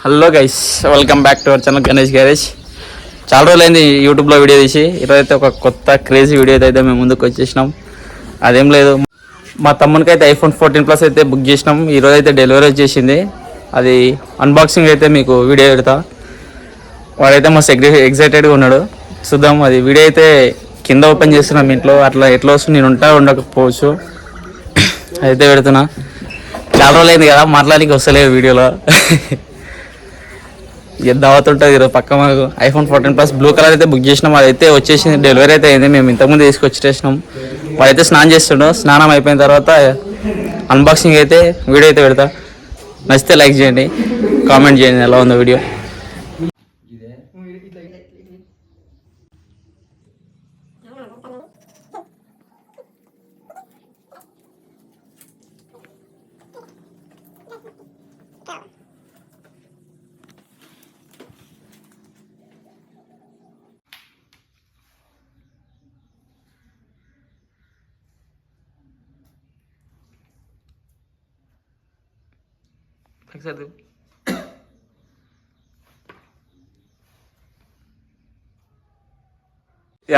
Hello guys, welcome back to our channel Ganesh garage. చాలా రోజులైంది యూట్యూబ్లో వీడియో తీసి. ఈరోజైతే ఒక కొత్త క్రేజీ వీడియో అయితే మేము ముందుకు వచ్చేసినాం. అదేం లేదు, మా తమ్మునికి అయితే ఐఫోన్ 14 Plus అయితే బుక్ చేసినాం. ఈరోజు అయితే డెలివరీ వచ్చేసింది. అది అన్బాక్సింగ్ అయితే మీకు వీడియో పెడతా. వాడైతే మస్తు ఎగ్జైటెడ్గా ఉన్నాడు. చూద్దాం, అది వీడియో అయితే కింద ఓపెన్ చేస్తున్నాం ఇంట్లో. అట్లా ఎట్లా వస్తుంది నేను ఉండకపోవచ్చు. అయితే పెడుతున్నా. చాలా రోజులైంది కదా, మాట్లాడానికి వస్తలేదు వీడియోలో. దావత్ ఉంటుంది ఈరోజు పక్క. మాకు ఐఫోన్ 14 Plus బ్లూ కలర్ అయితే బుక్ చేసినాం. అదైతే వచ్చేసింది, డెలివరీ అయితే అయింది. మేము ఇంతకుముందు తీసుకొచ్చేసినాం. వాడైతే స్నానం చేస్తుండో. స్నానం అయిపోయిన తర్వాత అన్బాక్సింగ్ అయితే వీడియో అయితే పెడతా. నచ్చితే లైక్ చేయండి, కామెంట్ చేయండి ఎలా ఉందో వీడియో.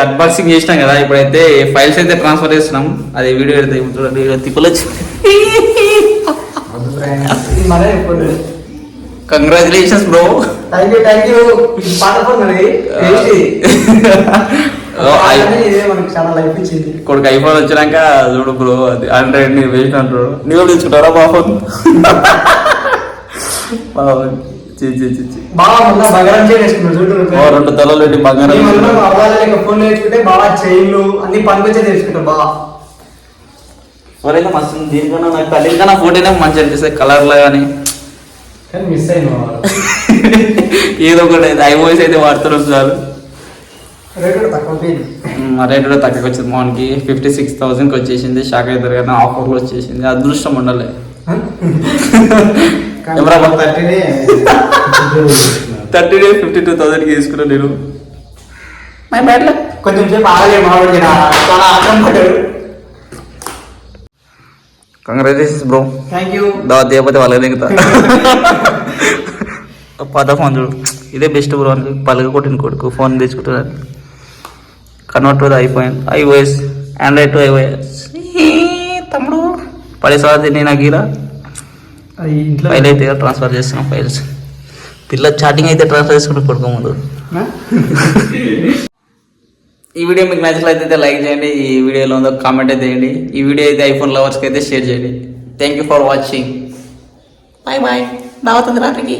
అన్బాక్సింగ్ చేసినాం కదా, ఇప్పుడైతే ఫైల్స్ అయితే ట్రాన్స్ఫర్ చేస్తున్నాం. అది వీడియో పెడతాయి చూడండి. తిప్పలొచ్చి కంగ్రాచులేషన్స్ బ్రో. కొడుకు ఐఫోన్ వచ్చినాక చూడు బ్రో, అది Android ని వేస్ట్ అంటారు. నీవు తీసుకుంటారా బా ఫోన్? రెండు తలలు పెట్టి బంగారం ఎవరైనా మస్తు. దీనికన్నా నాకు తల్లికన్నా ఫోటోనే మంచి అనిపిస్తాయి కలర్ లా. కానీ మిస్ అయిన ఏదో ఒకటి iOS అయితే వాడుతున్నాం చాలు. రేట్ కూడా తక్కువ వచ్చింది. మోహన్కి 56,000కి వచ్చేసింది. షాక్ అవుతారు కదా, ఆఫర్లో వచ్చేసింది. అదృష్టం ఉండాలి. కెమెరా 52,000కి తీసుకున్నాను నేను. కొంచెం కంగ్రాచులేషన్స్ బ్రో. Thank you. దావత్ చేయకపోతే వాళ్ళకి దిగుతా. పాత ఫోన్ చూడు, ఇదే బెస్ట్ బ్రో. అని పలక కొట్టిన కొడుకు ఫోన్ తెచ్చుకుంటున్నాను. Convert to iOS, Android to iOS. తమ్ముడు 10 సార్లు నేను గీరా ఫైల్ అయితే ట్రాన్స్ఫర్ చేస్తున్నాం. ఫైల్స్ పిల్ల చాటింగ్ అయితే ట్రాన్స్ఫర్ చేసుకుంటూ కొడుకు ముందు. ఈ వీడియో మీకు నచ్చినట్లయితే లైక్ చేయండి. ఈ వీడియోలో ఉందో కామెంట్ అయితే చేయండి. ఈ వీడియో అయితే ఐఫోన్ లవర్స్కి అయితే షేర్ చేయండి. Thank you for watching. Bye bye. దావతుంది రాత్రికి.